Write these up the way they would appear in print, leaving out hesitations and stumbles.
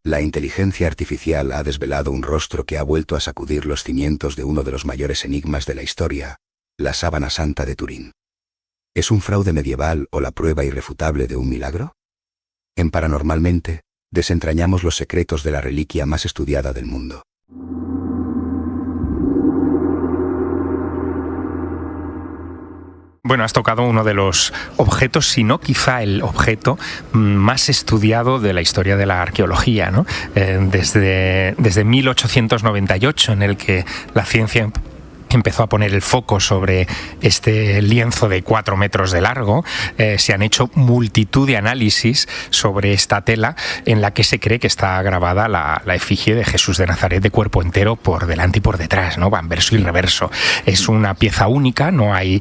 La inteligencia artificial ha desvelado un rostro que ha vuelto a sacudir los cimientos de uno de los mayores enigmas de la historia, la sábana santa de Turín. ¿Es un fraude medieval o la prueba irrefutable de un milagro? En Paranormalmente, desentrañamos los secretos de la reliquia más estudiada del mundo. Bueno, has tocado uno de los objetos, si no quizá el objeto más estudiado de la historia de la arqueología, ¿no? Desde 1898, en el que la ciencia empezó a poner el foco sobre este lienzo de 4 metros de largo, se han hecho multitud de análisis sobre esta tela en la que se cree que está grabada la efigie de Jesús de Nazaret de cuerpo entero por delante y por detrás, ¿no? En verso y reverso. Es una pieza única, no hay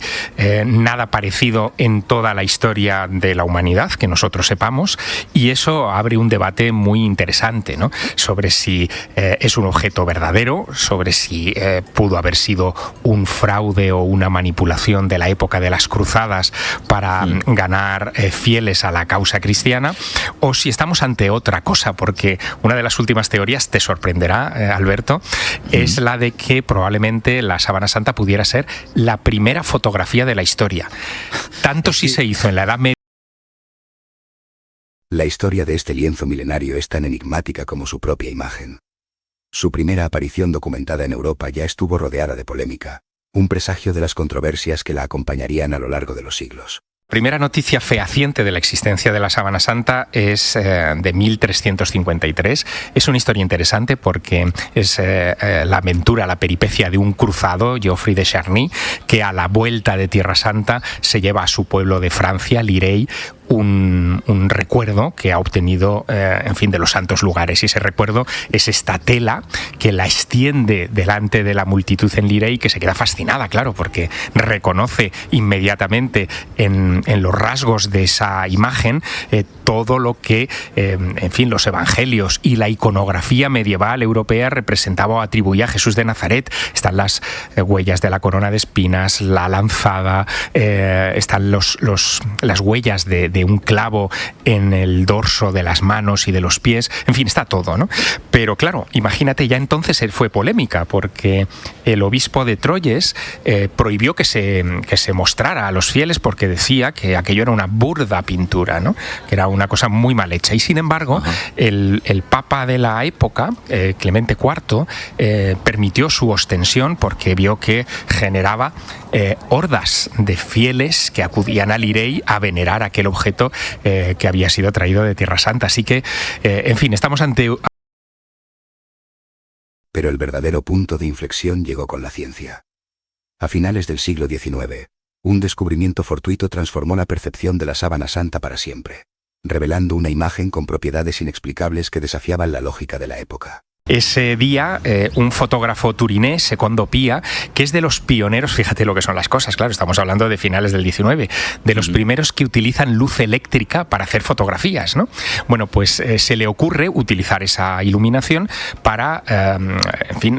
nada parecido en toda la historia de la humanidad que nosotros sepamos, y eso abre un debate muy interesante, ¿no? Sobre si es un objeto verdadero, sobre si pudo haber sido un fraude o una manipulación de la época de las cruzadas para ganar fieles a la causa cristiana, o si estamos ante otra cosa, porque una de las últimas teorías, te sorprenderá, Alberto, es la de que probablemente la sábana santa pudiera ser la primera fotografía de la historia. Tanto si se hizo en la Edad Media. La historia de este lienzo milenario es tan enigmática como su propia imagen. Su primera aparición documentada en Europa ya estuvo rodeada de polémica, un presagio de las controversias que la acompañarían a lo largo de los siglos. Primera noticia fehaciente de la existencia de la sábana santa es de 1353. Es una historia interesante porque es la aventura, la peripecia de un cruzado, Geoffrey de Charny, que a la vuelta de Tierra Santa se lleva a su pueblo de Francia, Lirey, un recuerdo que ha obtenido, de los santos lugares. Y ese recuerdo es esta tela que la extiende delante de la multitud en Lirey, que se queda fascinada, claro, porque reconoce inmediatamente en los rasgos de esa imagen todo lo que, los evangelios y la iconografía medieval europea representaba o atribuía a Jesús de Nazaret. Están las huellas de la corona de espinas, la lanzada, están las huellas de un clavo en el dorso de las manos y de los pies, está todo, ¿no? Pero claro, imagínate, ya entonces fue polémica, porque el obispo de Troyes prohibió que se mostrara a los fieles, porque decía que aquello era una burda pintura, ¿no? Que era una cosa muy mal hecha. Y sin embargo, el papa de la época, Clemente IV, permitió su ostensión porque vio que generaba hordas de fieles que acudían a Lirey a venerar aquel objeto que había sido traído de Tierra Santa. Así que, estamos ante... Pero el verdadero punto de inflexión llegó con la ciencia. A finales del siglo XIX, un descubrimiento fortuito transformó la percepción de la sábana santa para siempre, revelando una imagen con propiedades inexplicables que desafiaban la lógica de la época. Ese día, un fotógrafo turinés, Secondo Pia, que es de los pioneros, fíjate lo que son las cosas, claro, estamos hablando de finales del XIX, de los primeros que utilizan luz eléctrica para hacer fotografías, ¿no? Bueno, pues se le ocurre utilizar esa iluminación para,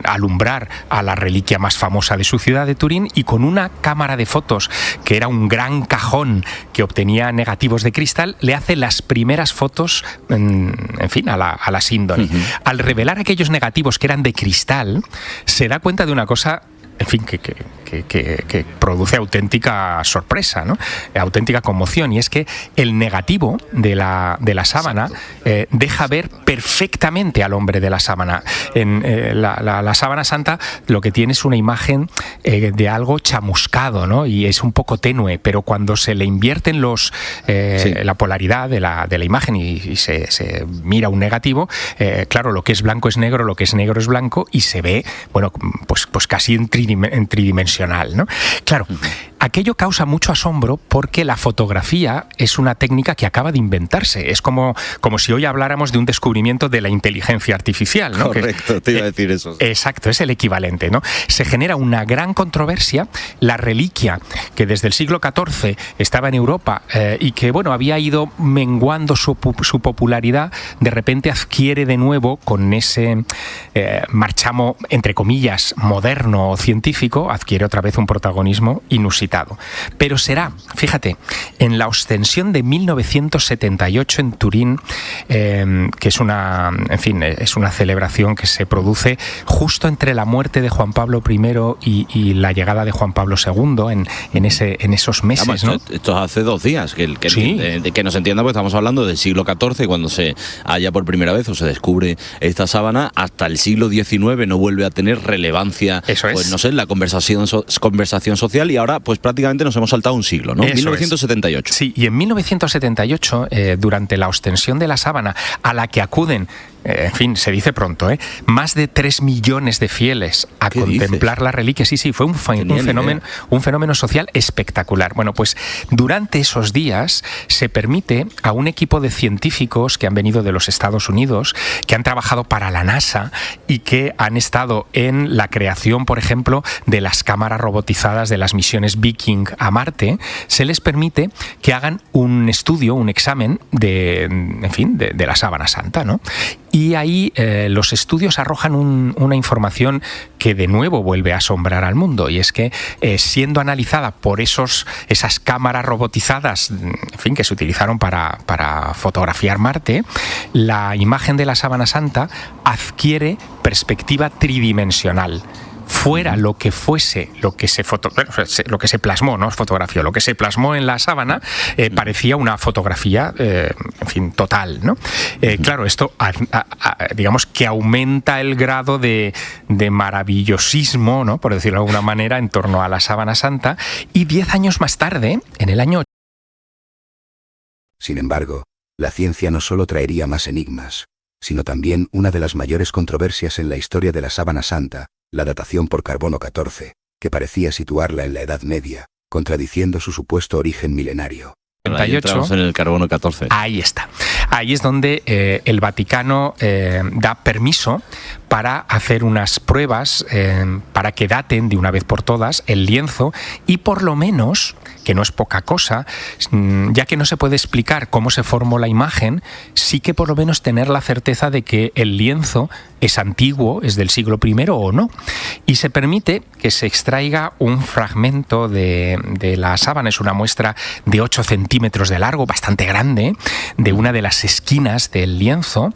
alumbrar a la reliquia más famosa de su ciudad, de Turín, y con una cámara de fotos, que era un gran cajón que obtenía negativos de cristal, le hace las primeras fotos, a la síndone. Al revelar aquellos negativos que eran de cristal, se da cuenta de una cosa, que produce auténtica sorpresa, ¿no? Auténtica conmoción, y es que el negativo de la sábana deja ver perfectamente al hombre de la sábana. En la sábana santa lo que tiene es una imagen de algo chamuscado, ¿no? Y es un poco tenue, pero cuando se le invierten la polaridad de la imagen y se mira un negativo, claro, lo que es blanco es negro, lo que es negro es blanco, y se ve, pues casi en tridimensional, ¿no? Claro, aquello causa mucho asombro porque la fotografía es una técnica que acaba de inventarse. Es como si hoy habláramos de un descubrimiento de la inteligencia artificial, ¿no? Correcto, te iba a decir eso. Exacto, es el equivalente, ¿no? Se genera una gran controversia. La reliquia, que desde el siglo XIV estaba en Europa y que, había ido menguando su popularidad, de repente adquiere de nuevo, con ese marchamo, entre comillas, moderno o científico, adquiere otra vez un protagonismo inusitado. visitado. Pero será, fíjate, en la ostensión de 1978 en Turín, que es una celebración que se produce justo entre la muerte de Juan Pablo I y la llegada de Juan Pablo II en esos meses. Vamos, ¿no? Esto es hace 2 días, que nos entienda, porque estamos hablando del siglo XIV, cuando se halla por primera vez o se descubre esta sábana. Hasta el siglo XIX no vuelve a tener relevancia, pues no sé, la conversación social, y ahora pues prácticamente nos hemos saltado un siglo, ¿no? 1978. Sí, y en 1978, durante la ostensión de la sábana, a la que acuden, en fin, se dice pronto, más de 3 millones de fieles a contemplar la reliquia. Sí, fue un fenómeno social espectacular. Bueno, pues durante esos días se permite a un equipo de científicos que han venido de los Estados Unidos, que han trabajado para la NASA y que han estado en la creación, por ejemplo, de las cámaras robotizadas de las misiones Viking a Marte, se les permite que hagan un estudio, un examen de la sábana santa, ¿no? Y ahí los estudios arrojan una información que de nuevo vuelve a asombrar al mundo, y es que siendo analizada por esas cámaras robotizadas, en fin, que se utilizaron para fotografiar Marte, la imagen de la sábana santa adquiere perspectiva tridimensional. Fuera lo que fuese, lo que se plasmó, no es fotografía, lo que se plasmó en la sábana, parecía una fotografía, en fin, total, ¿no? Claro, esto digamos que aumenta el grado de maravillosismo, ¿no?, por decirlo de alguna manera, en torno a la sábana santa, y 10 años más tarde, en el año... Sin embargo, la ciencia no solo traería más enigmas, sino también una de las mayores controversias en la historia de la sábana santa, la datación por carbono 14, que parecía situarla en la Edad Media, contradiciendo su supuesto origen milenario. Ahí entramos en el carbono 14. Ahí está. Ahí es donde el Vaticano da permiso para hacer unas pruebas para que daten de una vez por todas el lienzo, y por lo menos, que no es poca cosa, ya que no se puede explicar cómo se formó la imagen, sí que por lo menos tener la certeza de que el lienzo es antiguo, es del siglo I o no. Y se permite que se extraiga un fragmento de la sábana, es una muestra de 8 centímetros de largo, bastante grande, de una de las esquinas del lienzo,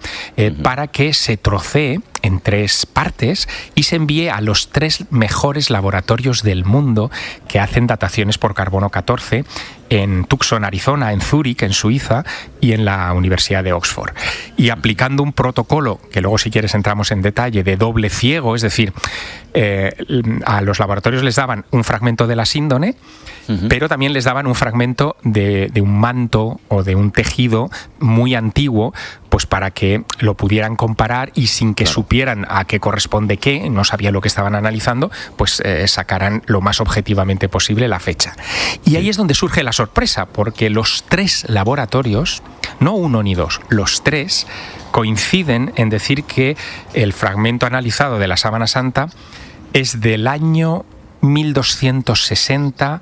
para que se trocee en 3 partes y se envíe a los 3 mejores laboratorios del mundo que hacen dataciones por carbono 14, en Tucson, Arizona, en Zúrich, en Suiza, y en la Universidad de Oxford. Y aplicando un protocolo, que luego si quieres entramos en detalle, de doble ciego, es decir, a los laboratorios les daban un fragmento de la síndone, pero también les daban un fragmento de un manto o de un tejido muy antiguo, pues para que lo pudieran comparar y sin que supieran a qué corresponde qué, no sabían lo que estaban analizando, pues sacaran lo más objetivamente posible la fecha. Y ahí es donde surge la sorpresa, porque los 3 laboratorios, no 1 ni 2, los 3 coinciden en decir que el fragmento analizado de la sábana santa es del año 1260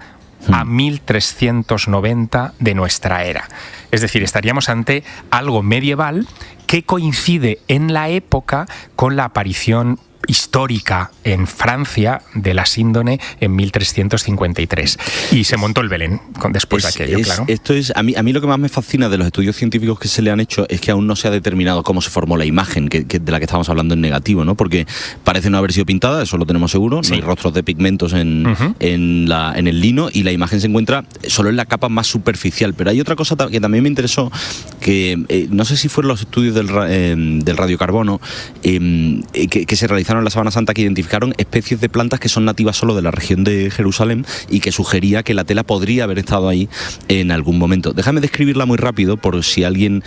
a 1390 de nuestra era. Es decir, estaríamos ante algo medieval que coincide en la época con la aparición histórica en Francia de la síndone en 1353, y se montó el Belén después de aquello, claro. Esto es a mí lo que más me fascina de los estudios científicos que se le han hecho es que aún no se ha determinado cómo se formó la imagen de la que estamos hablando en negativo, ¿no? Porque parece no haber sido pintada, eso lo tenemos seguro, no hay rostros de pigmentos en el lino, y la imagen se encuentra solo en la capa más superficial. Pero hay otra cosa que también me interesó, que no sé si fueron los estudios del radiocarbono que se realizaron en la sábana santa, que identificaron especies de plantas que son nativas solo de la región de Jerusalén, y que sugería que la tela podría haber estado ahí en algún momento. Déjame describirla muy rápido por si alguien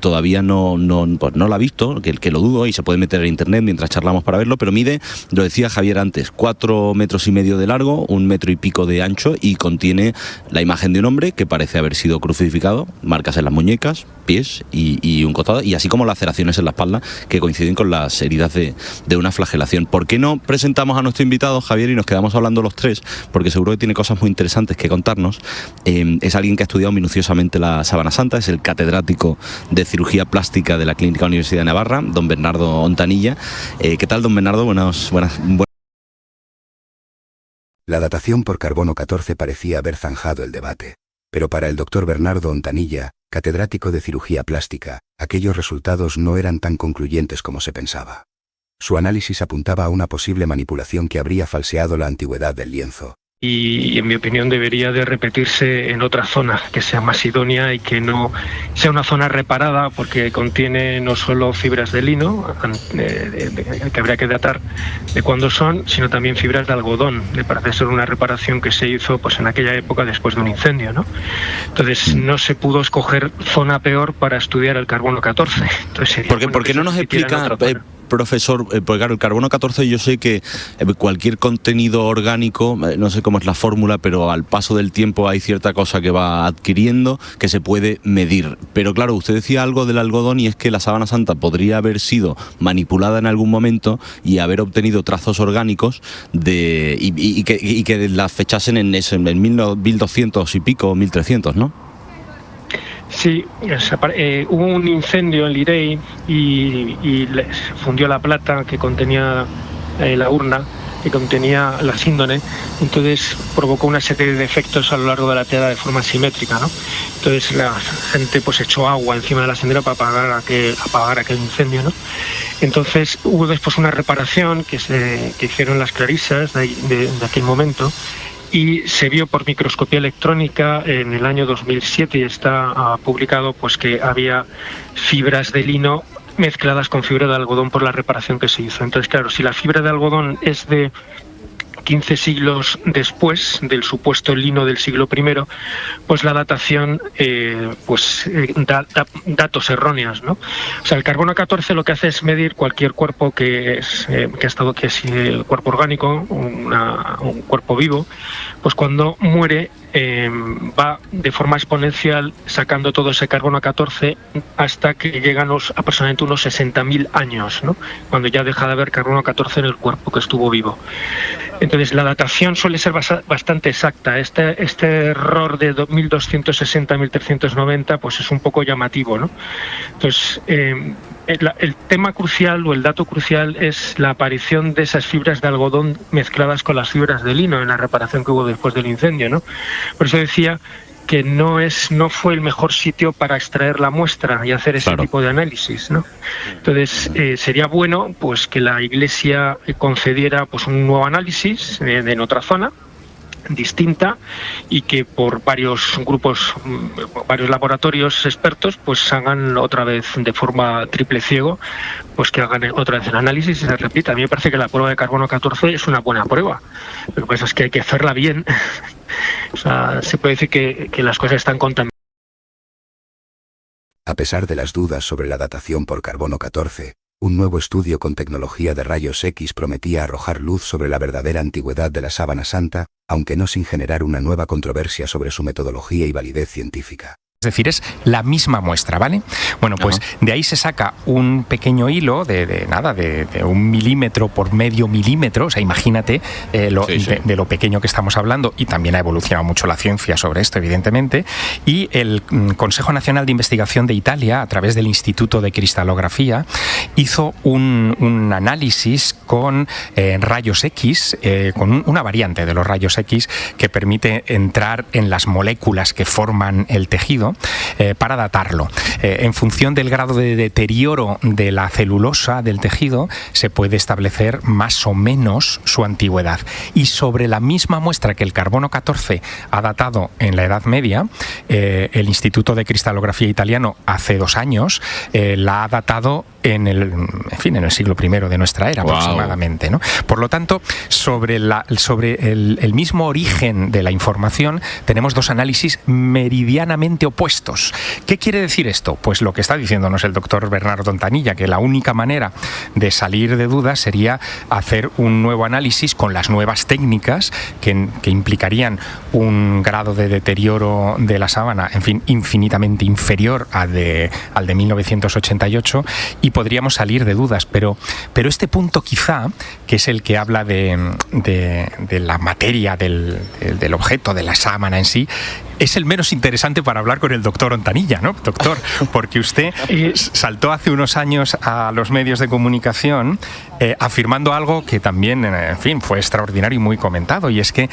todavía no la ha visto, que lo dudo, y se puede meter en internet mientras charlamos para verlo, pero mide, lo decía Javier antes, 4,5 metros de largo, 1,5 metros de ancho, y contiene la imagen de un hombre que parece haber sido crucificado, marcas en las muñecas, pies y un costado, y así como laceraciones en la espalda que coinciden con las heridas de una flagelación. ¿Por qué no presentamos a nuestro invitado, Javier, y nos quedamos hablando los 3? Porque seguro que tiene cosas muy interesantes que contarnos. Es alguien que ha estudiado minuciosamente la sábana santa, es el catedrático de cirugía plástica de la Clínica Universidad de Navarra, don Bernardo Ontanilla. ¿Qué tal, don Bernardo? Buenas. La datación por carbono 14 parecía haber zanjado el debate, pero para el doctor Bernardo Ontanilla, catedrático de cirugía plástica, aquellos resultados no eran tan concluyentes como se pensaba. Su análisis apuntaba a una posible manipulación que habría falseado la antigüedad del lienzo. Y en mi opinión debería de repetirse en otra zona que sea más idónea y que no sea una zona reparada, porque contiene no solo fibras de lino que habría que datar de cuándo son, sino también fibras de algodón. Me parece ser una reparación que se hizo pues en aquella época después de un incendio, ¿no? Entonces no se pudo escoger zona peor para estudiar el carbono 14. Entonces, ¿Por qué no nos explica, profesor? Porque claro, el carbono 14 yo sé que cualquier contenido orgánico, no sé cómo es la fórmula, pero al paso del tiempo hay cierta cosa que va adquiriendo que se puede medir. Pero claro, usted decía algo del algodón, y es que la sábana santa podría haber sido manipulada en algún momento y haber obtenido trazos orgánicos y que las fechasen en 1200 y pico, 1300, ¿no? Sí, hubo un incendio en Lirey y se fundió la plata que contenía la urna, que contenía la síndone, entonces provocó una serie de defectos a lo largo de la tela de forma simétrica, ¿no? Entonces la gente pues echó agua encima de la sendera para apagar aquel incendio, ¿no? Entonces hubo después una reparación que hicieron las clarisas de aquel momento, y se vio por microscopía electrónica en el año 2007 y está publicado pues que había fibras de lino mezcladas con fibra de algodón por la reparación que se hizo. Entonces, claro, si la fibra de algodón es de 15 siglos después del supuesto lino del siglo I, pues la datación da datos erróneos, ¿no? O sea, el carbono 14 lo que hace es medir cualquier cuerpo que es el cuerpo orgánico, un cuerpo vivo, pues cuando muere va de forma exponencial sacando todo ese carbono 14 hasta que llegan aproximadamente unos 60.000 años, ¿no? Cuando ya deja de haber carbono 14 en el cuerpo que estuvo vivo. Entonces la datación suele ser bastante exacta. Este error de 1260-1390 pues es un poco llamativo, ¿no? Entonces el tema crucial o el dato crucial es la aparición de esas fibras de algodón mezcladas con las fibras de lino en la reparación que hubo después del incendio, ¿no? Por eso decía que no fue el mejor sitio para extraer la muestra y hacer ese tipo de análisis, ¿no? Entonces sería bueno pues que la Iglesia concediera pues un nuevo análisis en otra zona distinta, y que por varios grupos, varios laboratorios expertos pues hagan otra vez de forma triple ciego, pues que hagan otra vez el análisis y se repita. A mí me parece que la prueba de carbono 14 es una buena prueba, lo que pasa es que hay que hacerla bien. O sea, se puede decir que las cosas están contaminadas. A pesar de las dudas sobre la datación por carbono 14, un nuevo estudio con tecnología de rayos X prometía arrojar luz sobre la verdadera antigüedad de la sábana santa, aunque no sin generar una nueva controversia sobre su metodología y validez científica. Es decir, es la misma muestra, ¿vale? Bueno, pues de ahí se saca un pequeño hilo de 1 milímetro por medio milímetro. O sea, imagínate de lo pequeño que estamos hablando, y también ha evolucionado mucho la ciencia sobre esto, evidentemente. Y el Consejo Nacional de Investigación de Italia, a través del Instituto de Cristalografía, hizo un análisis con rayos X, con una variante de los rayos X que permite entrar en las moléculas que forman el tejido, para datarlo. En función del grado de deterioro de la celulosa del tejido se puede establecer más o menos su antigüedad. Y sobre la misma muestra que el carbono 14 ha datado en la Edad Media, el Instituto de Cristalografía italiano hace 2 años la ha datado en el siglo I de nuestra era, aproximadamente, ¿no? Por lo tanto, sobre el mismo origen de la información tenemos 2 análisis meridianamente opuestos. ¿Qué quiere decir esto? Pues lo que está diciéndonos el doctor Bernardo Ontanilla, que la única manera de salir de dudas sería hacer un nuevo análisis con las nuevas técnicas que implicarían un grado de deterioro de la sábana, en fin, infinitamente inferior al de 1988, y podríamos salir de dudas. Pero este punto quizá, que es el que habla de la materia, del objeto, de la sábana en sí, es el menos interesante para hablar con el doctor Ontanilla, ¿no, doctor? Porque usted saltó hace unos años a los medios de comunicación afirmando algo que también, en fin, fue extraordinario y muy comentado, y es que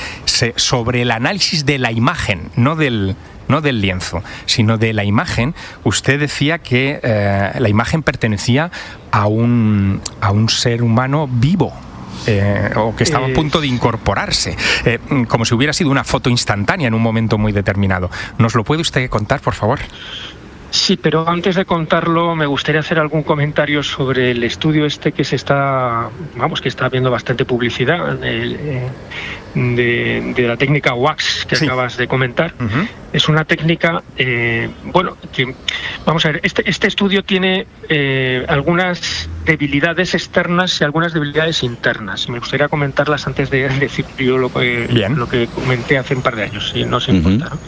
sobre el análisis de la imagen, no del lienzo, sino de la imagen, usted decía que la imagen pertenecía a un ser humano vivo. O que estaba a punto de incorporarse, como si hubiera sido una foto instantánea en un momento muy determinado. ¿Nos lo puede usted contar, por favor? Sí, pero antes de contarlo me gustaría hacer algún comentario sobre el estudio este que que está viendo bastante publicidad de la técnica WAX que acabas de comentar. Uh-huh. Es una técnica, vamos a ver, este estudio tiene algunas debilidades externas y algunas debilidades internas. Me gustaría comentarlas antes de decir yo lo que comenté hace un par de años, si no se importa, ¿no?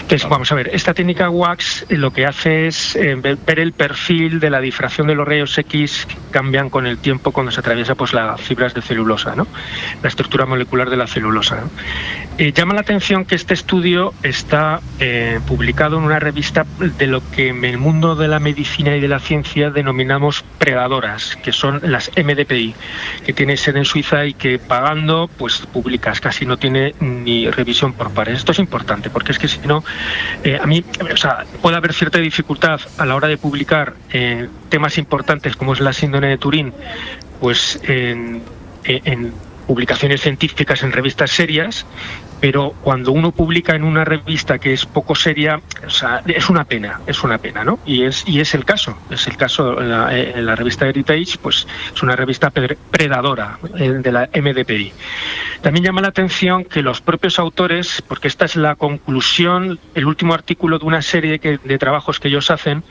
Entonces, vamos a ver, esta técnica WAX lo que hace es ver el perfil de la difracción de los rayos X que cambian con el tiempo cuando se atraviesa pues las fibras de celulosa, ¿no? La estructura molecular de la celulosa, ¿no? Llama la atención que este estudio está publicado en una revista de lo que en el mundo de la medicina y de la ciencia denominamos predadoras, que son las MDPI, que tiene sede en Suiza y que pagando pues publicas, casi no tiene ni revisión por pares. Esto es importante porque es que si no, puede haber cierta dificultad a la hora de publicar temas importantes como es la síndrome de Turín, pues en publicaciones científicas en revistas serias, pero cuando uno publica en una revista que es poco seria, es una pena, ¿no? Y es el caso en la revista Heritage, pues es una revista predadora de la MDPI. También llama la atención que los propios autores, porque esta es la conclusión, el último artículo de una serie de trabajos que ellos hacen,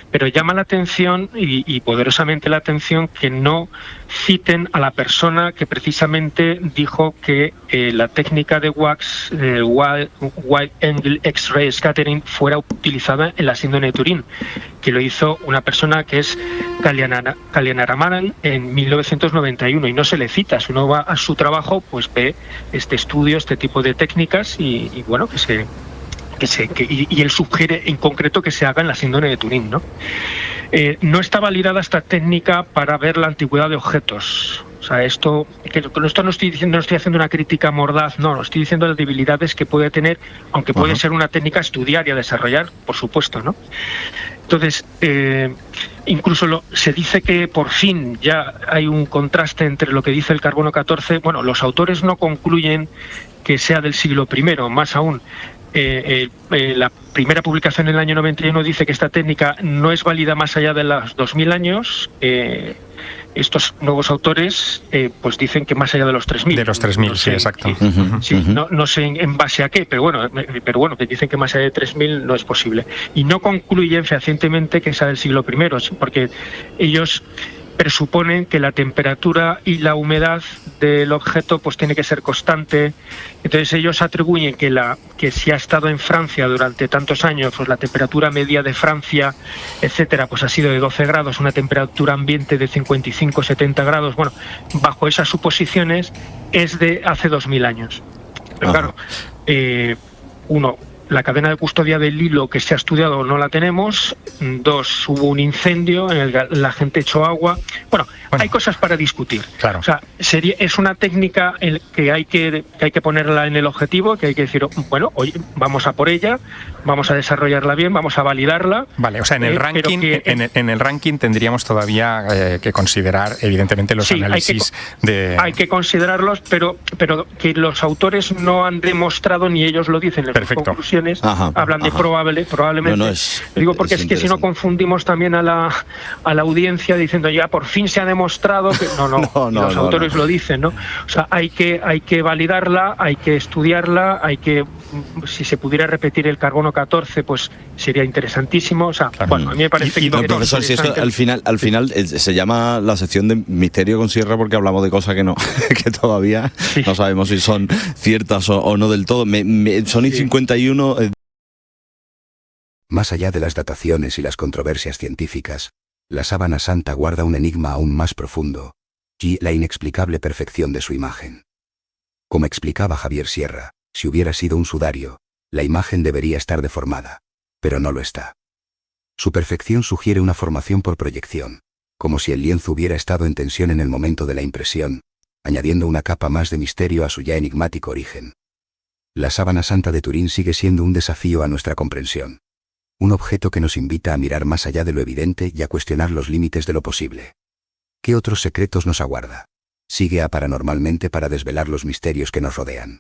pero llama la atención y poderosamente la atención que no citen a la persona que precisamente dijo que la técnica de WAX, Wide Angle X-Ray Scattering, fuera utilizada en la síndrome de Turín, que lo hizo una persona que es Kalyanaramanan en 1991, y no se le cita. Si uno va a su trabajo, pues ve este estudio, este tipo de técnicas y él sugiere en concreto que se haga en la síndrome de Turín, ¿no? No está validada esta técnica para ver la antigüedad de objetos. O sea, esto no estoy haciendo una crítica mordaz, no, estoy diciendo las debilidades que puede tener, aunque puede ser una técnica a estudiar y a desarrollar, por supuesto, ¿no? Entonces, incluso se dice que por fin ya hay un contraste entre lo que dice el carbono 14. Bueno, los autores no concluyen que sea del siglo I, más aún. La primera publicación en el año 91 dice que esta técnica no es válida más allá de los 2000 años. Estos nuevos autores pues dicen que más allá de los 3000. De los 3000, sí, exacto. Sí, no sé en base a qué, pero bueno, que dicen que más allá de 3000 no es posible. Y no concluyen fehacientemente que sea del siglo I, porque ellos presuponen que la temperatura y la humedad del objeto pues tiene que ser constante. Entonces ellos atribuyen que si ha estado en Francia durante tantos años, pues la temperatura media de Francia, etcétera, pues ha sido de 12 grados, una temperatura ambiente de 55-70 grados. Bueno, bajo esas suposiciones es de hace 2000 años. Pero claro, la cadena de custodia del hilo que se ha estudiado no la tenemos. 2, hubo un incendio, la gente echó agua. Bueno, hay cosas para discutir. Claro. O sea, es una técnica que hay que ponerla en el objetivo, que hay que decir, bueno, oye, vamos a por ella, vamos a desarrollarla bien, vamos a validarla. Vale, o sea, en el ranking, en el ranking tendríamos todavía que considerar, evidentemente, los análisis hay que considerarlos, pero que los autores no han demostrado, ni ellos lo dicen en sus conclusiones. Hablan de probablemente. Digo porque es que si no confundimos también a la audiencia diciendo ya por fin se ha demostrado que los autores lo dicen, ¿no? O sea, hay que validarla, hay que estudiarla, si se pudiera repetir el carbono 14, pues sería interesantísimo. O sea, bueno, a mí me parece que profesor, si esto al final se llama la sección de misterio con sierra porque hablamos de cosas que todavía no sabemos si son ciertas o no del todo. Sony 51. Más allá de las dataciones y las controversias científicas, la sábana santa guarda un enigma aún más profundo, y la inexplicable perfección de su imagen. Como explicaba Javier Sierra, si hubiera sido un sudario, La imagen debería estar deformada, pero no lo está. Su perfección sugiere una formación por proyección, como si el lienzo hubiera estado en tensión en el momento de la impresión, añadiendo una capa más de misterio a su ya enigmático origen. La sábana santa de Turín sigue siendo un desafío a nuestra comprensión. Un objeto que nos invita a mirar más allá de lo evidente y a cuestionar los límites de lo posible. ¿Qué otros secretos nos aguarda? Sigue a Paranormalmente para desvelar los misterios que nos rodean.